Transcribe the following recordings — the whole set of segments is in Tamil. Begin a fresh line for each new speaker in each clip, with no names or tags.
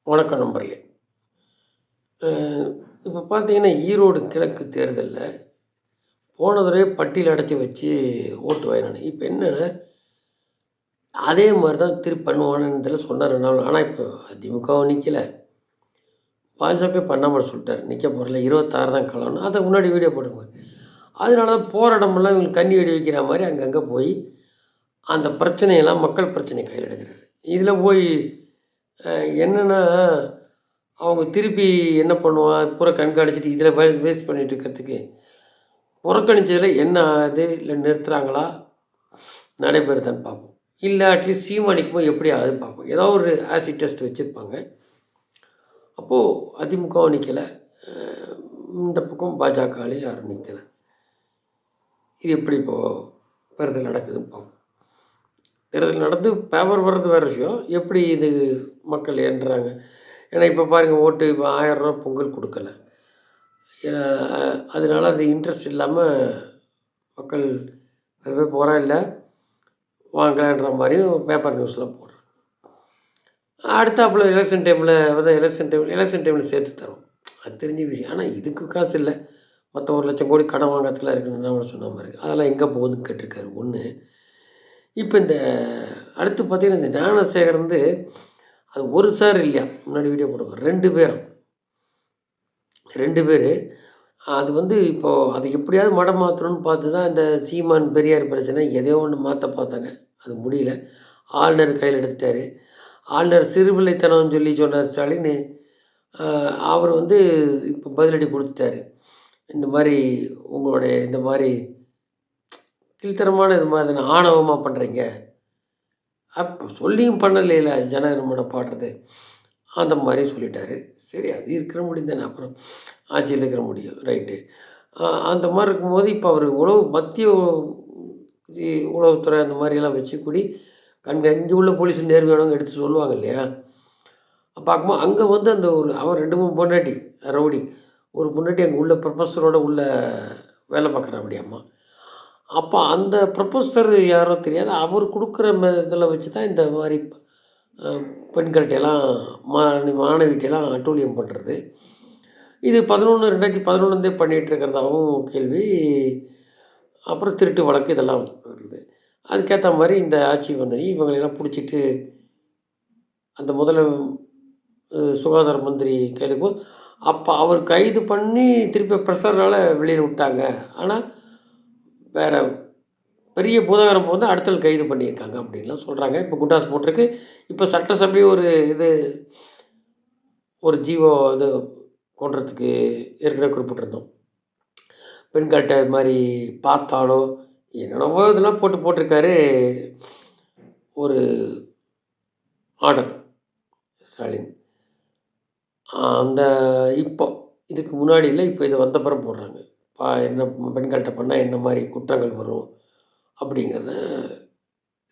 வணக்கம் நண்பர்களே. அ இப்போ பார்த்தீங்கன்னா, ஈரோடு கிழக்கு தேர்தல்ல போன தடவை பட்டியல் அடைச்சு வச்சு ஓட்டு வாங்கினாங்க. இப்ப என்னன்னா, அதே மாரி தான் திருப்பி பண்ணுவானுன்றதுல சொன்னார் 2 நாள். ஆனா, இப்போ அதிமுகவும் நிக்கல. பாஜக இப்ப அண்ணாமலை சொல்லிட்டாரு. நிக்க போறதில்ல. 26 தான் களம்னு. அத முன்னாடி வீடியோ போட்டுருப்பாரு. அதனால தான் போற இடமெல்லாம் இவங்களுக்கு கண்ணி வெடி வைக்கிற மாரி அங்கங்க போய், அந்த பிரச்சனையெல்லாம் மக்கள் பிரச்சனைய கையில எடுக்குறாரு. இதில போய் அ என்னன்னா, அவங்க திருப்பி என்ன பண்ணுவான், பூரா கண்காணிச்சுட்டு இதில வேஸ்ட் பண்ணிட்டு இருக்கிறதுக்கு புறக்கணிச்சதில என்ன ஆகுது? இல்ல நிறுத்துறாங்களா? நடைபெறுதான்னு பார்ப்போம். இல்ல அட்லீஸ்ட் சீமான் நிக்கும்போது எப்படி ஆகுதுன்னு பார்ப்போம். ஏதோ ஒரு ஆசிட் டெஸ்ட் வச்சிருப்பாங்க. அப்போ அதிமுகவும் நிக்கல. அ இந்த பக்கம் பாஜகலயும் யாரும் நிக்கல. இது எப்படி இப்போ தேர்தல் நடக்குதுன்னு பார்ப்போம். தேர்தல் நடந்து பேப்பர் வர்றது வேற விஷயம். எப்படி இது மக்கள் எண்ணுறாங்க? ஏன்னா இப்ப பாருங்க ஓட்டு இப்ப ரூ. 1000 பொங்கல் குடுக்கல. ஏன்னா அதனால அது இன்ட்ரெஸ்ட் இல்லாம மக்கள் அது போய் போராடல. வாங்கலான்ற மாரியும் பேப்பர் நியூஸ்ல போடுறாங்க. அடுத்தாப்புல எலெக்ஷன் டைம்ல சேர்த்து தரோம். அது தெரிஞ்ச விஷயம். ஆனா இதுக்கு காசு இல்ல. மொத்தம் 1,00,000 கோடி கடன் வாங்குறதுக்குலாம் இருக்குன்னு அண்ணாமலை சொன்ன மாரி. அதெல்லாம் எங்க போகுதுன்னு கேட்டிருக்காரு 1. இப்ப இந்த அடுத்து பார்த்தீங்கன்னா, இந்த ஞானசேகர் வந்து அது ஒரு சார் இல்லையாம். முன்னாடி வீடியோ போட்டிருக்கோம். 2 பேராம். 2 பேரு. அது வந்து இப்போ அது எப்படியாவது மடம் மாத்தணும்னு பார்த்து தான் இந்த சீமான், பெரியார் பிரச்சனை எதையோ ஒண்ணு மாத்த பார்த்தாங்க. அது முடியல. ஆளுநர் கையில எடுத்துட்டாரு. ஆளுநர் சிறுபிள்ளைத்தனம்னு சொல்லி சொன்னார் ஸ்டாலின். அ அவர் வந்து இப்போ பதிலடி குடுத்துட்டாரு. இந்த மாரி உங்களுடைய இந்த மாரி கீழ்த்தரமான இது மாரி தான ஆணவமா பண்றீங்க. சொல்லியும் பண்ணலைல ஜனகணமன பாடுறது. அந்த மாரி சொல்லிட்டாரு. சரி அது இருக்கிற முடியும் தானே. அப்புறம் ஆட்சியில இருக்கிற முடியும். ரைட்டு. அந்த மாரி இருக்கும்போது இப்போ அவரு மத்திய உளவுத்துறை அந்த மாரியெல்லாம் வச்சு கூடி இங்கே உள்ள போலீஸ் நேர்மையானவங்க எடுத்து சொல்லுவாங்க இல்லையா? பார்க்கும்போது அங்க வந்து அந்த ஒரு அவன் 2, 3 பொண்டாட்டி ரவுடி. ஒரு பொண்டாட்டி அங்க உள்ள புரொஃபஸரோட உள்ள வேலை பார்க்குறாப்படியாம்மா. அப்ப அந்த புரொஃபஸர் யாரோ தெரியாது. அவர் குடுக்குற இதில வச்சு தான் இந்த மாரி அ பெண்கள்ட்டலாம் மாணவிட்டலாம் அட்டூழியம் பண்றது. இது 2011 பண்ணிட்டு இருக்கிறதாவும் கேள்வி. அப்புறம் திருட்டு வழக்கு இதெல்லாம் வருது. அதுக்கேத்த மாரி இந்த ஆட்சி வந்தோனே இவங்களெல்லாம் புடிச்சிட்டு அந்த முதல்ல சுகாதார மந்திரி கைது அப்ப அவர் கைது பண்ணி திருப்பி ப்ரெஷர்னால வெளியில விட்டாங்க. ஆனா, வேற பெரிய பூதாகரம் வந்து அடுத்த கைது பண்ணியிருக்காங்க அப்படின்லாம் சொல்றாங்க. இப்ப குண்டாஸ் போட்டிருக்கு. இப்ப சட்டசபை ஒரு ஜீவோ இது கொண்டுறதுக்கு ஏற்கனவே குறிப்பிட்டிருந்தோம். பெண்கள்ட்ட இது மாரி பார்த்தாலோ, என்னென்னவோ இதெல்லாம் போட்டிருக்காரு. ஒரு ஆர்டர் ஸ்டாலின். அந்த இப்போ இதுக்கு முன்னாடி இல்ல. இப்ப இது வந்தப்புறம் போடுறாங்க. என்ன பெண்கள்ட்ட பண்ணா என்ன மாரி குற்றங்கள் வரும்? அப்படிங்கிறத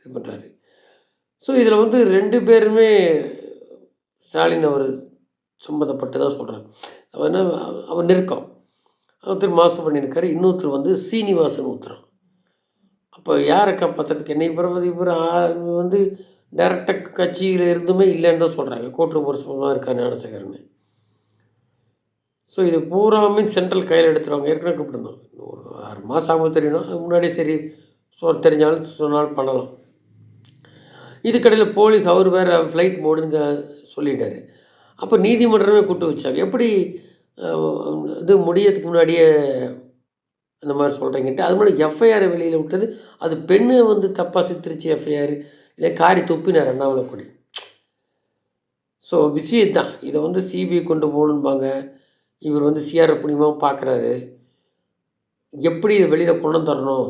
இது பண்றாரு. ஸோ இதில வந்து 2 பேருமே ஸ்டாலின் அவரு சம்மந்தப்பட்டு தான் சொல்றாங்க. அவன் என்ன அவன் நெருக்கம். ஒருத்தர் மாசு பண்ணியிருக்காரு. இன்னொருத்தர் வந்து சீனிவாசன் ஒருத்தர். அப்ப யார காப்பாத்துறதுக்கு என்னை பொறுத்தவரை இவரு வந்து டைரக்ட்டா கட்சியில இருந்துமே இல்லன்னு தான் சொல்றாங்க. கோர்ட் வருஷமா இருக்காரு ஞானசேகரன்னு. ஸோ இது பூராமே சென்ட்ரல் கையில எடுத்துருவாங்க. ஏற்கனவே கூப்பிட்டுருந்தோம். ஒரு 6 மாசம் ஆகும்போது தெரியணும். அதுக்கு முன்னாடியே சரி தெரிஞ்சாலும் சொன்னாலும் பண்ணலாம். இதுக்கிடையில போலீஸ் அவர் வேற ஃப்ளைட் மோடுன்னு சொல்லிட்டாரு. அப்ப நீதிமன்றமே கூட்டு வச்சாங்க. எப்படி அ இது முடியறதுக்கு முன்னாடியே அந்த மாரி சொல்றீங்கன்ட்டு, அது முன்னாடி எஃப்ஐஆர வெளியில விட்டது. அது பெண்ணு வந்து தப்பா சித்தரிச்சு எஃப்ஐஆர் இல்ல காரி துப்பினார் அண்ணாமலை கொடி. ஸோ விஷயம் தான். இத வந்து சிபிஐ கொண்டு போகணும்பாங்க. இவர் வந்து சிஆர்எஃப் மூலியமா பார்க்குறாரு. எப்படி இத வெளியில கொண்டு வந்துரணும்?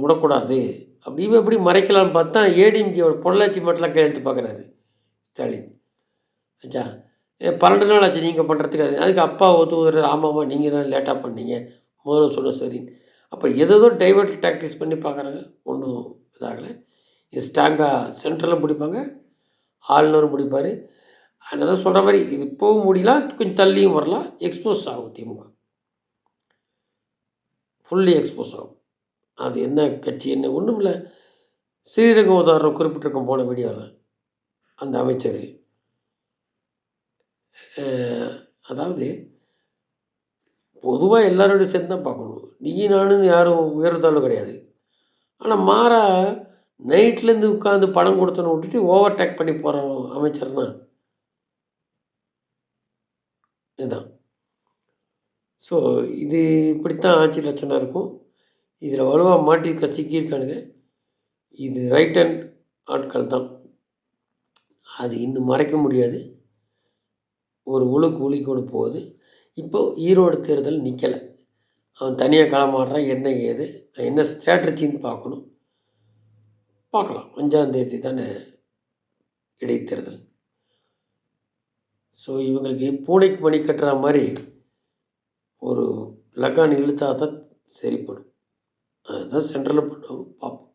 விடக்கூடாது. அப்படி இவன் எப்படி மறைக்கலாம்ன்னு பார்த்தா, ஏடிஎம்கேவோட பொள்ளாச்சி மட்டும்லாம் கையெழுத்து பார்க்குறாரு ஸ்டாலின். ஆச்சா 12 நாள் ஆச்சு நீங்க பண்றதுக்கு. அதுக்கு அப்பா ஒத்துக்குறாரு. ஆமாமா நீங்க தான் லேட்டா பண்ணீங்க. முதல்ல சொன்ன சரின்னு. அப்ப ஏதேதோ டைவர்ட் டாக்டிக்ஸ் பண்ணி பார்க்குறாங்க. ஒண்ணும் இதாகல. இது ஸ்ட்ராங்கா சென்ட்ரலும் பிடிப்பாங்க. ஆளுநரும் பிடிப்பாரு. அதனால சொல்ற மாரி இது இப்பவும் முடியலாம். கொஞ்சம் தள்ளியும் வரலாம். எக்ஸ்போஸ் ஆகும் திமுக. ஃபுல்லி எக்ஸ்போஸ் ஆகும். அது என்ன கட்சி என்ன ஒண்ணும் இல்ல. ஸ்ரீரங்கம் உதாரணம் குறிப்பிட்டிருக்கோம் போன வீடியோல. அந்த அமைச்சரு. அதாவது பொதுவாக எல்லாரோடையும் சேர்ந்து தான் பார்க்கணும். நீ நானுன்னு யாரும் உயர்த்தாலும் கிடையாது. ஆனால் மாறா நைட்லேருந்து உட்காந்து பணம் கொடுத்தோன்னு விட்டுட்டு ஓவர் டேக் பண்ணி போகிறோம் அமைச்சர்னா இதுதான். ஸோ இது இப்படித்தான் ஆட்சி லட்சணம் இருக்கும். இதில் வலுவாக மாட்டியிருக்க சிக்கியிருக்கானுங்க. இது ரைட் ஹேண்ட் ஆட்கள் தான். அது இன்னும் மறைக்க முடியாது. ஒரு உழுக்கு உலுக்கி போகுது. இப்போ ஈரோடு தேர்தல் நிற்கலை. அவன் தனியாக களமாடுறான். என்ன ஏது என்ன ஸ்ட்ராட்டஜின்னு பார்க்கணும். பார்க்கலாம். 5ஆம் தேதி தானே இடைத்தேர்தல். ஸோ இவங்களுக்கு பூனைக்கு மணி கட்டுற மாதிரி ஒரு லகான் இழுத்தா தான் சரிப்படும். அதுதான் சென்ட்ரலில் பண்ணுவாங்க. பார்ப்போம்.